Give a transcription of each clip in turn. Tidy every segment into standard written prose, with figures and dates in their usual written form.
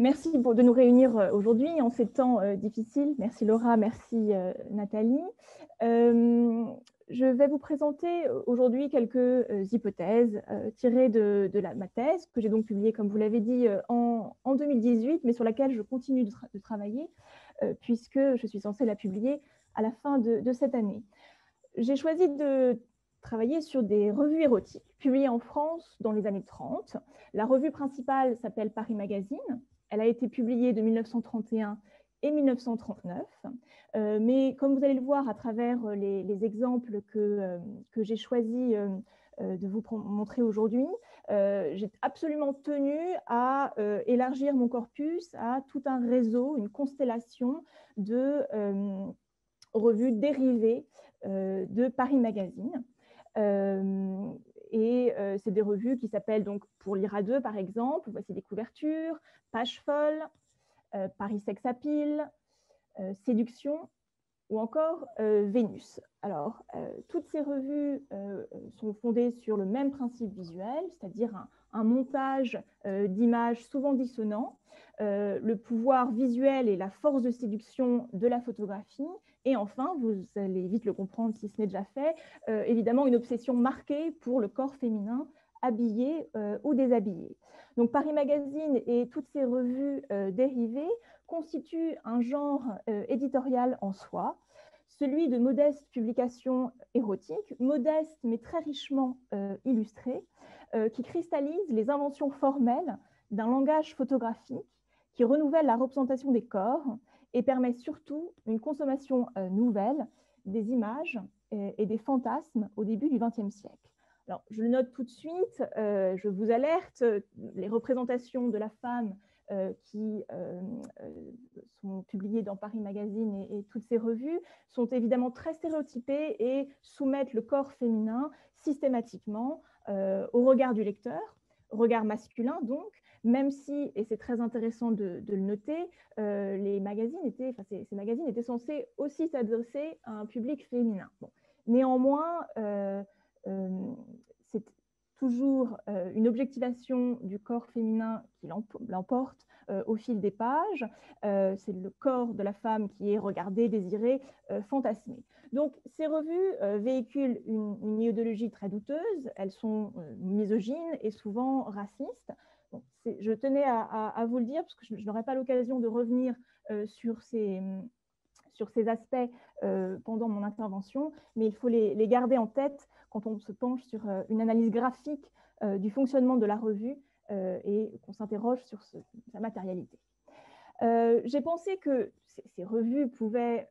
Merci de nous réunir aujourd'hui en ces temps difficiles. Merci Laura, merci Nathalie. Je vais vous présenter aujourd'hui quelques hypothèses tirées de ma thèse, que j'ai donc publiée, comme vous l'avez dit, en 2018, mais sur laquelle je continue de travailler, puisque je suis censée la publier à la fin de cette année. J'ai choisi de travailler sur des revues érotiques publiées en France dans les années 30. La revue principale s'appelle Paris Magazine. Elle a été publiée de 1931 et 1939. Mais comme vous allez le voir à travers les exemples que j'ai choisi de vous montrer aujourd'hui, j'ai absolument tenu à élargir mon corpus à tout un réseau, une constellation de revues dérivées de Paris Magazine. C'est des revues qui s'appellent donc Pour lire à deux, par exemple. Voici des couvertures, Page folle, Paris Sex Appeal, Séduction ou encore Vénus. Alors, toutes ces revues sont fondées sur le même principe visuel, c'est-à-dire un montage d'images souvent dissonants, le pouvoir visuel et la force de séduction de la photographie, et enfin, vous allez vite le comprendre si ce n'est déjà fait, évidemment une obsession marquée pour le corps féminin, habillé ou déshabillé. Donc Paris Magazine et toutes ces revues dérivées constituent un genre éditorial en soi, celui de modestes publications érotiques, modestes mais très richement illustrées, qui cristallisent les inventions formelles d'un langage photographique qui renouvelle la représentation des corps et permet surtout une consommation nouvelle des images et des fantasmes au début du XXe siècle. Alors, je le note tout de suite, je vous alerte, les représentations de la femme qui sont publiées dans Paris Magazine et toutes ces revues sont évidemment très stéréotypées et soumettent le corps féminin systématiquement au regard du lecteur, au regard masculin donc, même si, et c'est très intéressant de le noter, ces magazines étaient censés aussi s'adresser à un public féminin. Bon. Néanmoins, c'est toujours une objectivation du corps féminin qui l'emporte au fil des pages. C'est le corps de la femme qui est regardé, désiré, fantasmé. Donc, ces revues véhiculent une idéologie très douteuse. Elles sont misogynes et souvent racistes. Donc, je tenais à vous le dire, parce que je n'aurai pas l'occasion de revenir sur ces aspects pendant mon intervention, mais il faut les garder en tête quand on se penche sur une analyse graphique du fonctionnement de la revue et qu'on s'interroge sur sa matérialité. J'ai pensé que ces revues pouvaient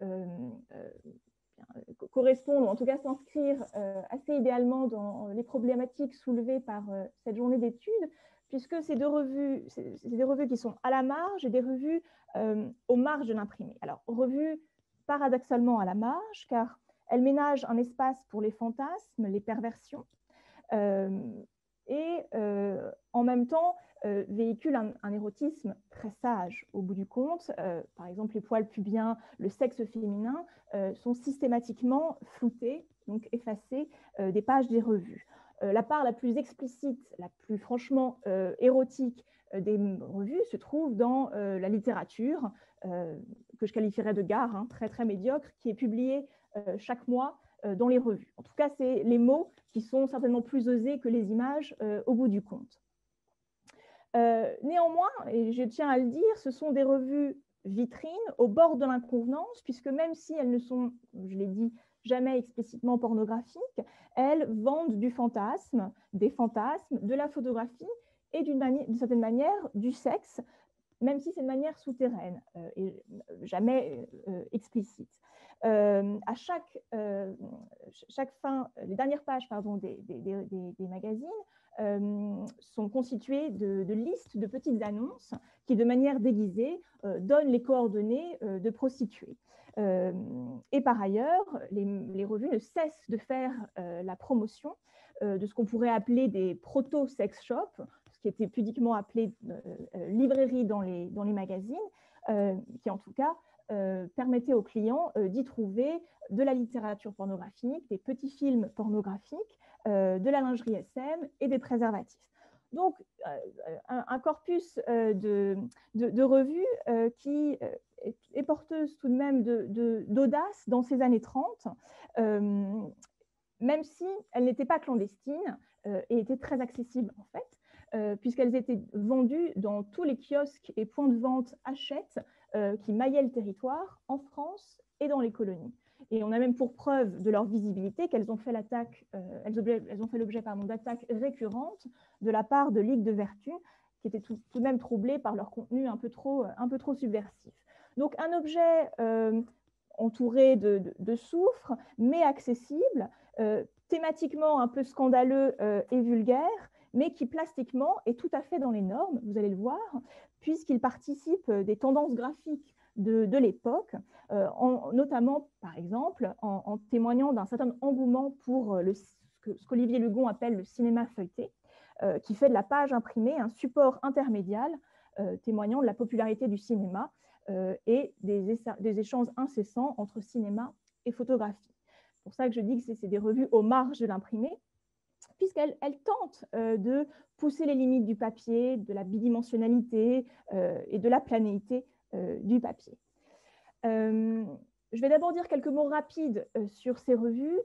correspondre, ou en tout cas s'inscrire assez idéalement dans les problématiques soulevées par cette journée d'études, puisque c'est des revues qui sont à la marge et des revues aux marges de l'imprimé. Alors, revues paradoxalement à la marge, car elles ménagent un espace pour les fantasmes, les perversions, et en même temps véhiculent un érotisme très sage au bout du compte. Par exemple, les poils pubiens, le sexe féminin sont systématiquement floutés, donc effacés des pages des revues. La part la plus explicite, la plus franchement érotique des revues se trouve dans la littérature, que je qualifierais de gare, hein, très très médiocre, qui est publiée chaque mois dans les revues. En tout cas, c'est les mots qui sont certainement plus osés que les images au bout du compte. Néanmoins, et je tiens à le dire, ce sont des revues vitrines au bord de l'inconvenance, puisque même si elles ne sont, je l'ai dit, jamais explicitement pornographiques, elles vendent du fantasme, des fantasmes, de la photographie et d'une certaine manière du sexe, même si c'est de manière souterraine et jamais explicite. À chaque fin, les dernières pages des magazines sont constituées de listes de petites annonces qui, de manière déguisée, donnent les coordonnées de prostituées. Et par ailleurs, les revues ne cessent de faire la promotion de ce qu'on pourrait appeler des proto-sex shops, ce qui était pudiquement appelé librairie dans les magazines, qui en tout cas permettait aux clients d'y trouver de la littérature pornographique, des petits films pornographiques, de la lingerie SM et des préservatifs. Donc, un corpus de revues qui est porteuse tout de même d'audace dans ces années 30, même si elles n'étaient pas clandestines et étaient très accessibles en fait, puisqu'elles étaient vendues dans tous les kiosques et points de vente Hachette qui maillaient le territoire en France et dans les colonies. Et on a même pour preuve de leur visibilité qu'elles ont fait l'objet d'attaques récurrentes de la part de ligues de vertu qui étaient tout de même troublées par leur contenu un peu trop subversif. Donc un objet entouré de soufre, mais accessible, thématiquement un peu scandaleux et vulgaire, mais qui plastiquement est tout à fait dans les normes, vous allez le voir, puisqu'il participe des tendances graphiques de l'époque, notamment, par exemple, en témoignant d'un certain engouement pour ce qu'Olivier Lugon appelle le cinéma feuilleté, qui fait de la page imprimée un support intermédial témoignant de la popularité du cinéma et des échanges incessants entre cinéma et photographie. C'est pour ça que je dis que c'est des revues aux marges de l'imprimé, puisqu'elles tentent de pousser les limites du papier, de la bidimensionnalité et de la planéité du papier. Je vais d'abord dire quelques mots rapides sur ces revues,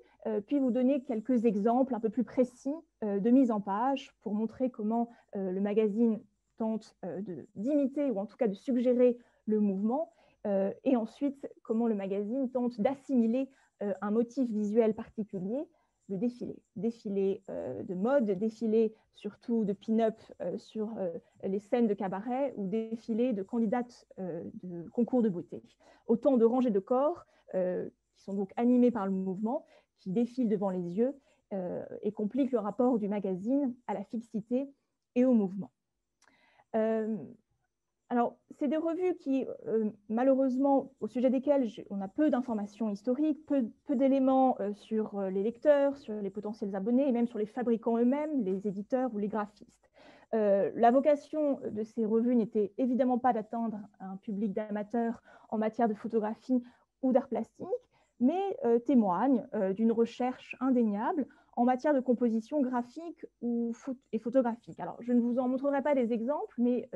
puis vous donner quelques exemples un peu plus précis de mise en page pour montrer comment le magazine tente d'imiter ou en tout cas de suggérer le mouvement, et ensuite comment le magazine tente d'assimiler un motif visuel particulier, le défilé de mode, défilé surtout de pin-up sur les scènes de cabaret ou défilé de candidates de concours de beauté. Autant de rangées de corps qui sont donc animés par le mouvement, qui défilent devant les yeux et compliquent le rapport du magazine à la fixité et au mouvement. Alors, c'est des revues qui, malheureusement, au sujet desquelles on a peu d'informations historiques, peu d'éléments sur les lecteurs, sur les potentiels abonnés, et même sur les fabricants eux-mêmes, les éditeurs ou les graphistes. La vocation de ces revues n'était évidemment pas d'atteindre un public d'amateurs en matière de photographie ou d'art plastique, mais témoigne d'une recherche indéniable en matière de composition graphique et photographique. Alors, je ne vous en montrerai pas des exemples, mais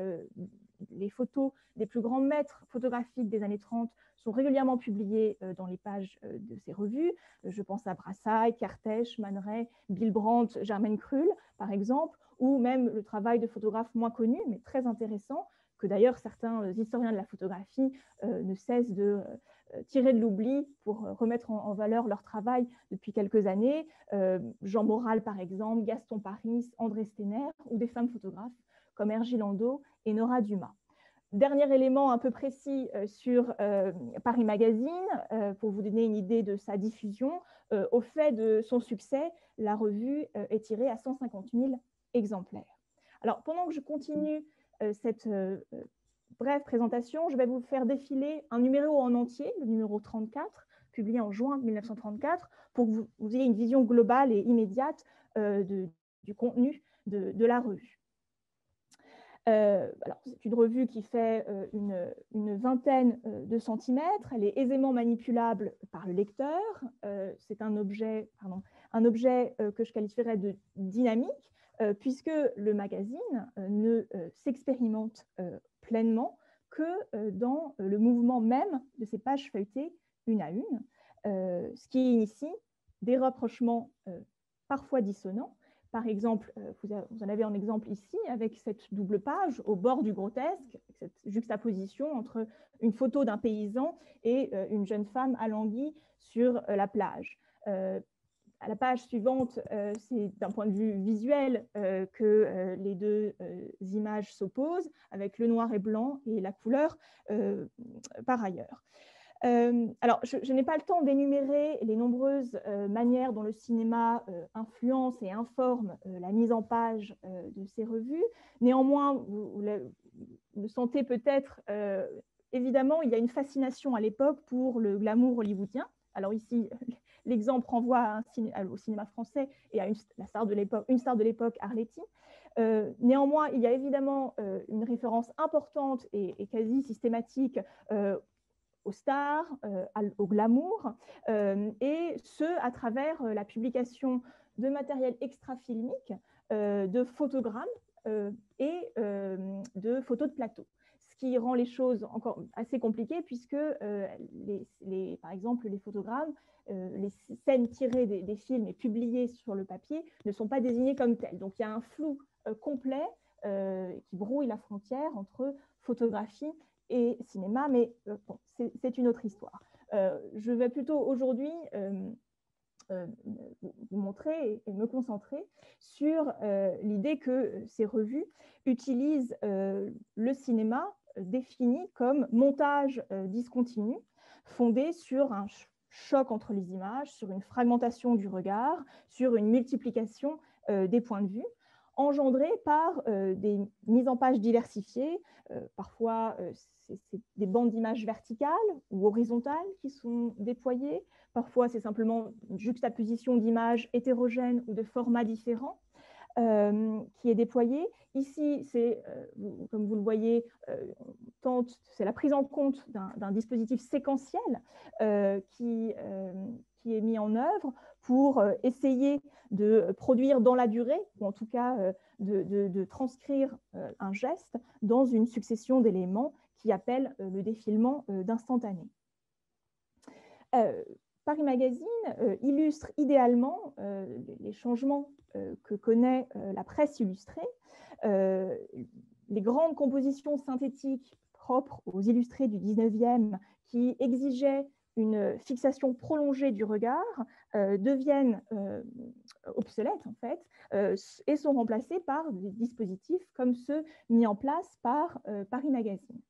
les photos des plus grands maîtres photographiques des années 30 sont régulièrement publiées dans les pages de ces revues. Je pense à Brassailles, Kartèche, Man Ray, Bill Brandt, Germaine Krull, par exemple, ou même le travail de photographes moins connus, mais très intéressants, que d'ailleurs certains historiens de la photographie ne cessent de tirer de l'oubli pour remettre en valeur leur travail depuis quelques années. Jean Moral, par exemple, Gaston Paris, André Stenner, ou des femmes photographes comme Hergé Landau et Nora Dumas. Dernier élément un peu précis sur Paris Magazine, pour vous donner une idée de sa diffusion. Au fait de son succès, la revue est tirée à 150 000 exemplaires. Alors, pendant que je continue cette brève présentation, je vais vous faire défiler un numéro en entier, le numéro 34, publié en juin 1934, pour que vous ayez une vision globale et immédiate du contenu de la revue. Alors, c'est une revue qui fait une vingtaine de centimètres. Elle est aisément manipulable par le lecteur. C'est un objet que je qualifierais de dynamique, puisque le magazine ne s'expérimente pleinement que dans le mouvement même de ces pages feuilletées une à une, ce qui initie des rapprochements parfois dissonants. Par exemple, vous en avez un exemple ici avec cette double page au bord du grotesque, cette juxtaposition entre une photo d'un paysan et une jeune femme alanguie sur la plage. À la page suivante, c'est d'un point de vue visuel que les deux images s'opposent, avec le noir et blanc et la couleur par ailleurs. Alors, je n'ai pas le temps d'énumérer les nombreuses manières dont le cinéma influence et informe la mise en page de ces revues. Néanmoins, vous le sentez peut-être, évidemment, il y a une fascination à l'époque pour le glamour hollywoodien. Alors ici, l'exemple renvoie au cinéma français et à une star de l'époque, Arletty. Néanmoins, il y a évidemment une référence importante et quasi systématique aux stars, au glamour, et ce, à travers la publication de matériel extra-filmique, de photogrammes et de photos de plateau. Ce qui rend les choses encore assez compliquées puisque, par exemple, les photogrammes, les scènes tirées des films et publiées sur le papier ne sont pas désignées comme telles. Donc, il y a un flou complet qui brouille la frontière entre photographie et cinéma, mais bon, c'est une autre histoire. Je vais plutôt aujourd'hui vous montrer et me concentrer sur l'idée que ces revues utilisent le cinéma défini comme montage discontinu, fondé sur un choc entre les images, sur une fragmentation du regard, sur une multiplication des points de vue, engendrée par des mises en page diversifiées. Parfois, c'est des bandes d'images verticales ou horizontales qui sont déployées. Parfois, c'est simplement une juxtaposition d'images hétérogènes ou de formats différents qui est déployée. Ici, c'est, comme vous le voyez, c'est la prise en compte d'un dispositif séquentiel qui est mis en œuvre pour essayer de produire dans la durée, ou en tout cas de transcrire un geste dans une succession d'éléments qui appelle le défilement d'instantané. Paris Magazine illustre idéalement les changements que connaît la presse illustrée. Les grandes compositions synthétiques propres aux illustrés du 19e qui exigeaient une fixation prolongée du regard deviennent obsolètes en fait et sont remplacées par des dispositifs comme ceux mis en place par Paris Magazine.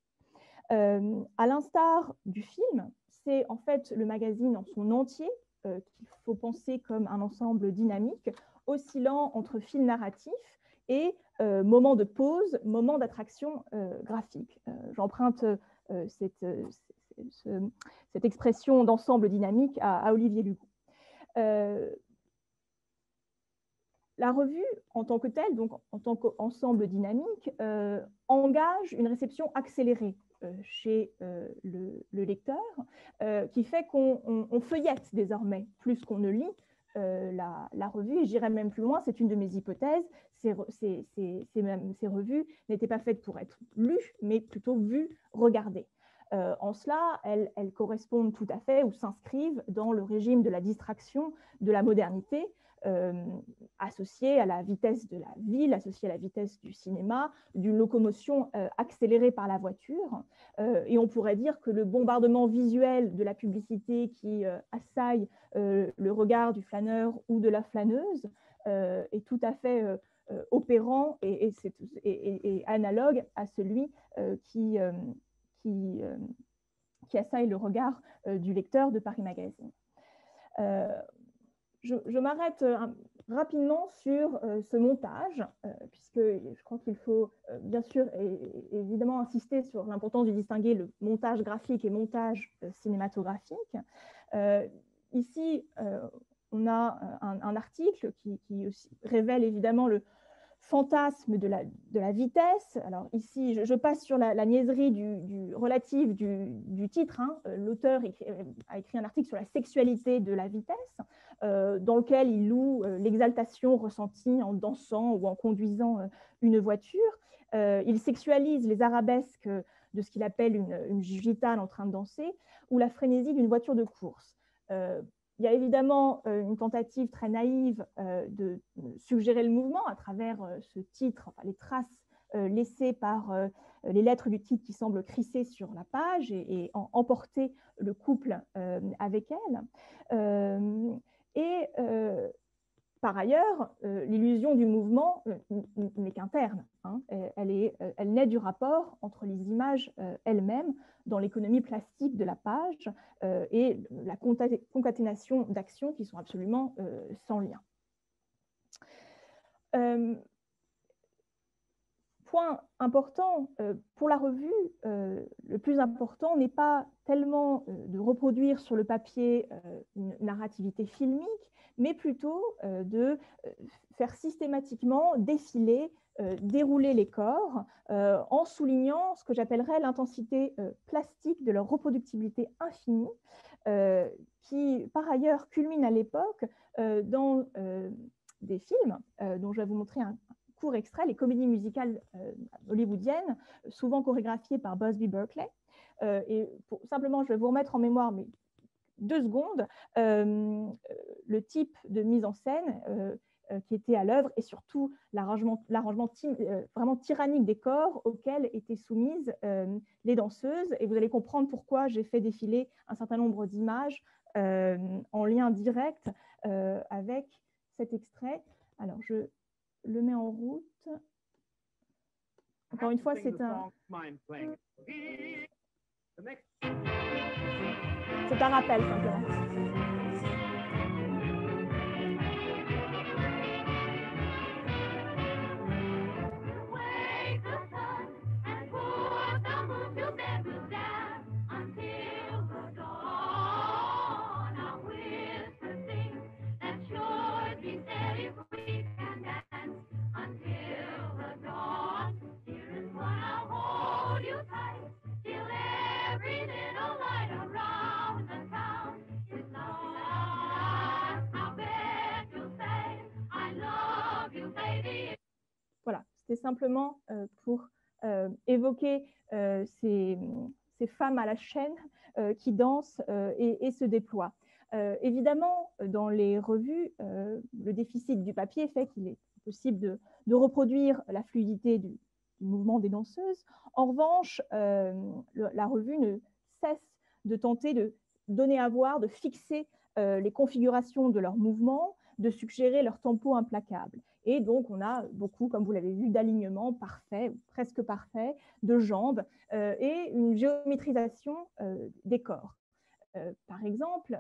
À l'instar du film, c'est en fait le magazine en son entier qu'il faut penser comme un ensemble dynamique, oscillant entre fil narratif et moment de pause, moment d'attraction graphique. J'emprunte cette expression d'ensemble dynamique à Olivier Lugon. La revue, en tant que telle, donc en tant qu'ensemble dynamique, engage une réception accélérée chez le lecteur, qui fait qu'on feuillette désormais plus qu'on ne lit la revue. Et j'irai même plus loin, c'est une de mes hypothèses, ces revues n'étaient pas faites pour être lues, mais plutôt vues, regardées. En cela, elles correspondent tout à fait ou s'inscrivent dans le régime de la distraction de la modernité, associée à la vitesse de la ville, associée à la vitesse du cinéma, d'une locomotion accélérée par la voiture. Et on pourrait dire que le bombardement visuel de la publicité qui assaille le regard du flâneur ou de la flâneuse est tout à fait opérant et analogue à celui qui assaille le regard du lecteur de Paris Magazine. Je m'arrête rapidement sur ce montage, puisque je crois qu'il faut bien sûr évidemment insister sur l'importance de distinguer le montage graphique et montage cinématographique. Ici, on a un article qui aussi révèle évidemment le fantasme de la vitesse. Alors ici, je passe sur la niaiserie relative du titre. Hein. L'auteur a écrit un article sur la sexualité de la vitesse, dans lequel il loue l'exaltation ressentie en dansant ou en conduisant une voiture. Il sexualise les arabesques de ce qu'il appelle une gitane en train de danser ou la frénésie d'une voiture de course. Il y a évidemment une tentative très naïve de suggérer le mouvement à travers ce titre, enfin, les traces laissées par les lettres du titre qui semblent crisser sur la page et emporter le couple avec elle. Par ailleurs, l'illusion du mouvement n'est qu'interne. Hein. Elle naît du rapport entre les images elles-mêmes dans l'économie plastique de la page et la concaténation d'actions qui sont absolument sans lien. Point important pour la revue, le plus important n'est pas tellement de reproduire sur le papier une narrativité filmique, mais plutôt de faire systématiquement défiler, dérouler les corps en soulignant ce que j'appellerais l'intensité plastique de leur reproductibilité infinie, qui par ailleurs culmine à l'époque dans des films dont je vais vous montrer un court extrait, les comédies musicales hollywoodiennes, souvent chorégraphiées par Busby Berkeley. Et simplement, je vais vous remettre en mémoire, mais 2 secondes, le type de mise en scène qui était à l'œuvre et surtout l'arrangement vraiment tyrannique des corps auxquels étaient soumises les danseuses. Et vous allez comprendre pourquoi j'ai fait défiler un certain nombre d'images en lien direct avec cet extrait. Alors, je le mets en route. Encore une fois, c'est un rappel simplement. Voilà, c'était simplement pour évoquer ces femmes à la chaîne qui dansent et se déploient. Évidemment, dans les revues, le déficit du papier fait qu'il est possible de reproduire la fluidité du mouvement des danseuses. En revanche, la revue ne cesse de tenter de donner à voir, de fixer les configurations de leurs mouvements, de suggérer leur tempo implacable. Et donc, on a beaucoup, comme vous l'avez vu, d'alignements parfaits, presque parfaits, de jambes et une géométrisation des corps. Par exemple,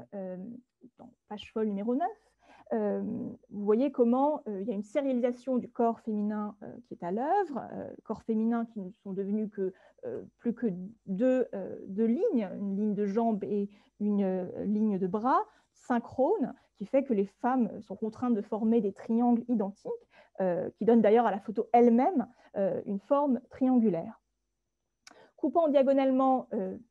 dans Page folle numéro 9, vous voyez comment il y a une sérialisation du corps féminin qui est à l'œuvre, corps féminins qui ne sont devenus que plus que deux lignes, une ligne de jambes et une ligne de bras, synchrone, qui fait que les femmes sont contraintes de former des triangles identiques, qui donnent d'ailleurs à la photo elle-même une forme triangulaire. Coupant diagonalement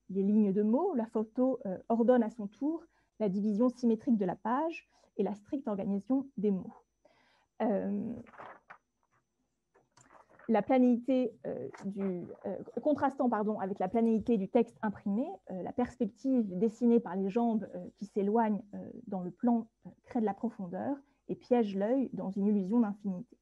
les lignes de mots, la photo ordonne à son tour la division symétrique de la page et la stricte organisation des mots. La planéité contrastant avec la planéité du texte imprimé, la perspective dessinée par les jambes qui s'éloignent dans le plan crée de la profondeur et piège l'œil dans une illusion d'infinité.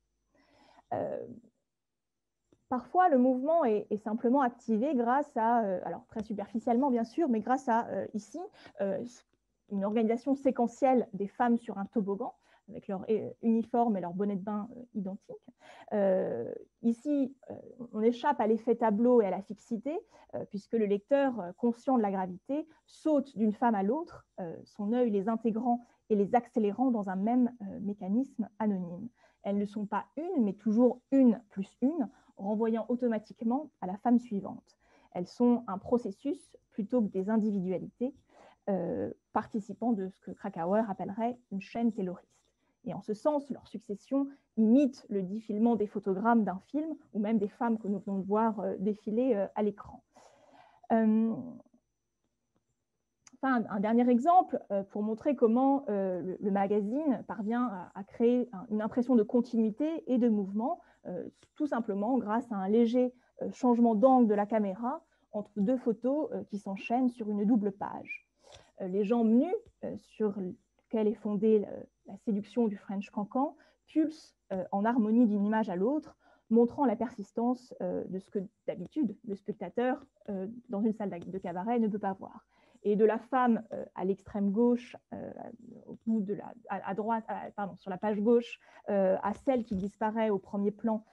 Parfois, le mouvement est simplement activé grâce à, alors très superficiellement bien sûr, mais grâce à ici une organisation séquentielle des femmes sur un toboggan, avec leur uniforme et leur bonnet de bain identiques. Ici, on échappe à l'effet tableau et à la fixité, puisque le lecteur, conscient de la gravité, saute d'une femme à l'autre, son œil les intégrant et les accélérant dans un même mécanisme anonyme. Elles ne sont pas une, mais toujours une plus une, renvoyant automatiquement à la femme suivante. Elles sont un processus plutôt que des individualités, participant de ce que Krakauer appellerait une chaîne tayloriste. Et en ce sens, leur succession imite le défilement des photogrammes d'un film ou même des femmes que nous venons de voir défiler à l'écran. Enfin, un dernier exemple pour montrer comment le magazine parvient à créer une impression de continuité et de mouvement, tout simplement grâce à un léger changement d'angle de la caméra entre deux photos qui s'enchaînent sur une double page. Les jambes nues sur lesquelles est fondée la séduction du French cancan pulsent en harmonie d'une image à l'autre, montrant la persistance de ce que d'habitude le spectateur dans une salle de cabaret ne peut pas voir. Et de la femme à l'extrême gauche, au bout de à droite, sur la page gauche, à celle qui disparaît au premier plan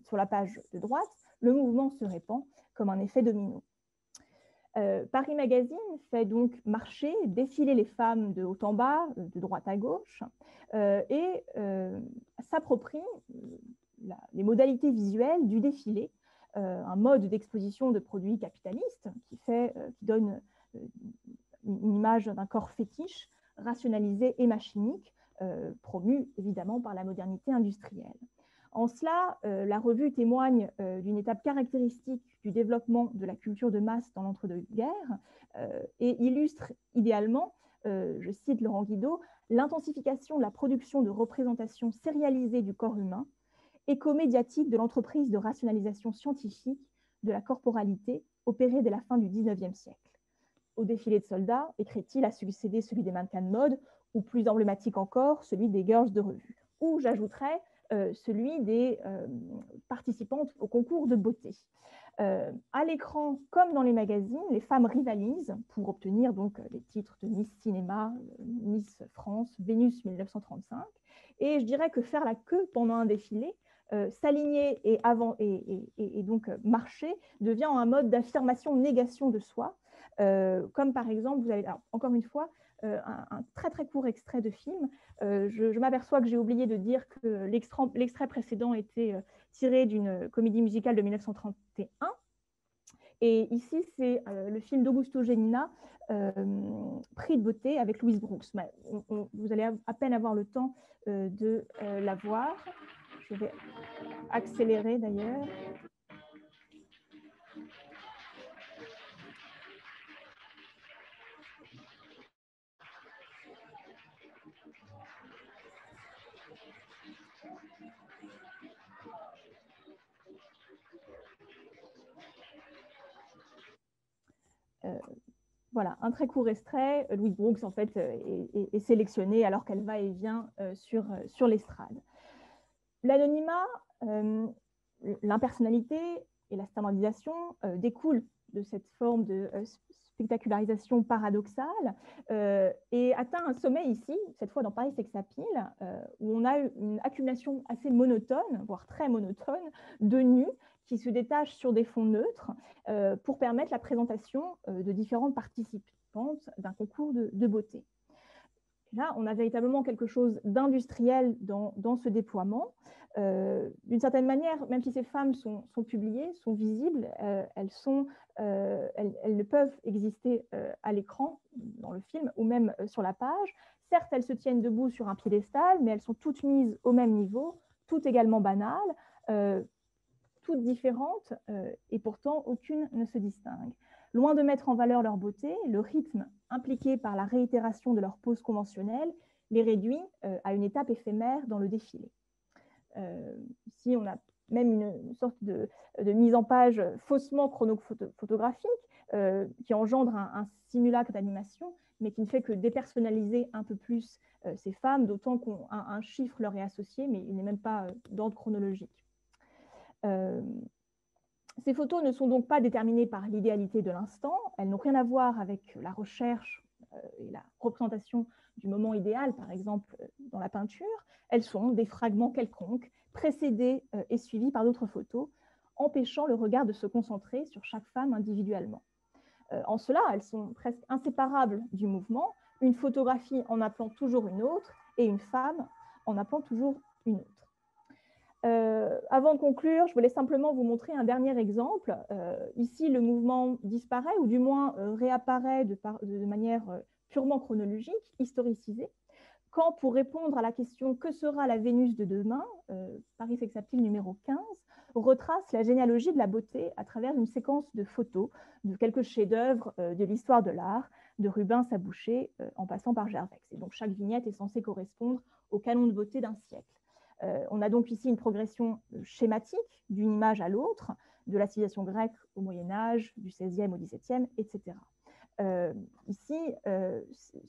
sur la page de droite, le mouvement se répand comme un effet domino. Paris Magazine fait donc marcher, défiler les femmes de haut en bas, de droite à gauche, et s'approprie les modalités visuelles du défilé, un mode d'exposition de produits capitalistes qui donne une image d'un corps fétiche, rationalisé et machinique, promu évidemment par la modernité industrielle. En cela, la revue témoigne d'une étape caractéristique du développement de la culture de masse dans l'entre-deux-guerres et illustre idéalement, je cite Laurent Guido, l'intensification de la production de représentations sérialisées du corps humain écho médiatique de l'entreprise de rationalisation scientifique de la corporalité opérée dès la fin du XIXe siècle. Au défilé de soldats, écrit-il, a succédé celui des mannequins de mode, ou plus emblématique encore, celui des girls de revue. Ou j'ajouterais celui des participantes au concours de beauté. À l'écran, comme dans les magazines, les femmes rivalisent pour obtenir donc les titres de Miss Cinéma, Miss France, Vénus 1935. Et je dirais que faire la queue pendant un défilé, s'aligner et donc marcher, devient un mode d'affirmation-négation de soi. Comme par exemple, vous avez, alors, encore une fois, un très très court extrait de film. Je m'aperçois que j'ai oublié de dire que l'extrait précédent était tiré d'une comédie musicale de 1931. Et ici, c'est le film d'Augusto Genina, Prix de beauté, avec Louise Brooks. Vous allez à peine avoir le temps de la voir. Je vais accélérer d'ailleurs. Voilà, un très court extrait. Louise Brooks, en fait, est sélectionnée alors qu'elle va et vient sur l'estrade. L'anonymat, l'impersonnalité et la standardisation découlent de cette forme de spectacularisation paradoxale et atteint un sommet ici, cette fois dans Paris Sex Appeal, où on a une accumulation assez monotone, voire très monotone, de nus qui se détachent sur des fonds neutres pour permettre la présentation de différentes participantes d'un concours de beauté. Là, on a véritablement quelque chose d'industriel dans ce déploiement. D'une certaine manière, même si ces femmes sont publiées, sont visibles, elles ne peuvent exister à l'écran, dans le film, ou même sur la page. Certes, elles se tiennent debout sur un piédestal, mais elles sont toutes mises au même niveau, toutes également banales, toutes différentes, et pourtant aucune ne se distingue. Loin de mettre en valeur leur beauté, le rythme impliqué par la réitération de leur pose conventionnelle les réduit à une étape éphémère dans le défilé. Ici, on a même une sorte de mise en page faussement chronophotographique qui engendre un simulacre d'animation, mais qui ne fait que dépersonnaliser un peu plus ces femmes, d'autant qu'un chiffre leur est associé, mais il n'est même pas d'ordre chronologique. Ces photos ne sont donc pas déterminées par l'idéalité de l'instant, elles n'ont rien à voir avec la recherche et la représentation du moment idéal, par exemple dans la peinture. Elles sont des fragments quelconques, précédés et suivis par d'autres photos, empêchant le regard de se concentrer sur chaque femme individuellement. En cela, elles sont presque inséparables du mouvement, une photographie en appelant toujours une autre et une femme en appelant toujours une autre. Avant de conclure, je voulais simplement vous montrer un dernier exemple. Ici, le mouvement disparaît, ou du moins réapparaît de manière purement chronologique, historicisée, quand, pour répondre à la question « Que sera la Vénus de demain ?», Paris Sex Appeal numéro 15 retrace la généalogie de la beauté à travers une séquence de photos de quelques chefs-d'œuvre de l'histoire de l'art, de Rubens à Boucher, en passant par Gervex. Et donc, chaque vignette est censée correspondre au canon de beauté d'un siècle. On a donc ici une progression schématique d'une image à l'autre, de la civilisation grecque au Moyen-Âge, du XVIe au XVIIe, etc. Ici,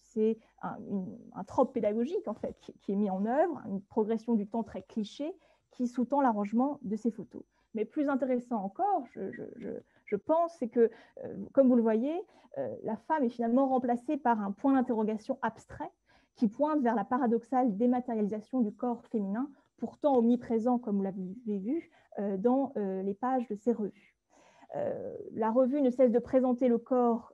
c'est un trope pédagogique en fait, qui est mis en œuvre, une progression du temps très cliché qui sous-tend l'arrangement de ces photos. Mais plus intéressant encore, je pense, c'est que, comme vous le voyez, la femme est finalement remplacée par un point d'interrogation abstrait qui pointe vers la paradoxale dématérialisation du corps féminin, pourtant omniprésent, comme vous l'avez vu, dans les pages de ces revues. La revue ne cesse de présenter le corps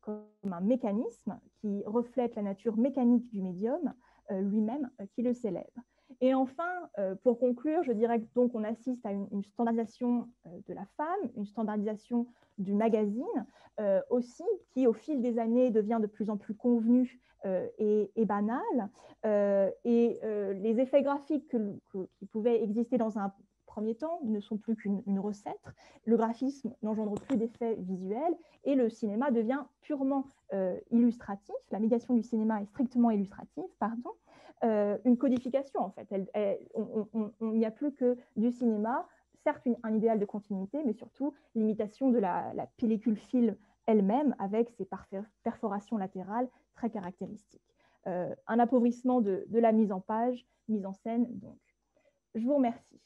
comme un mécanisme qui reflète la nature mécanique du médium lui-même qui le célèbre. Et enfin, pour conclure, je dirais donc qu'on assiste à une standardisation de la femme, une standardisation du magazine aussi, qui au fil des années devient de plus en plus convenue et banale. Et les effets graphiques qui pouvaient exister dans un premier temps ne sont plus qu'une recette. Le graphisme n'engendre plus d'effets visuels et le cinéma devient purement illustratif. La médiation du cinéma est strictement illustrative, pardon. une codification, en fait. Il n'y a plus que du cinéma, certes un idéal de continuité, mais surtout l'imitation de la pellicule film elle-même, avec ses perforations latérales très caractéristiques. Un appauvrissement de la mise en page, mise en scène, donc. Je vous remercie.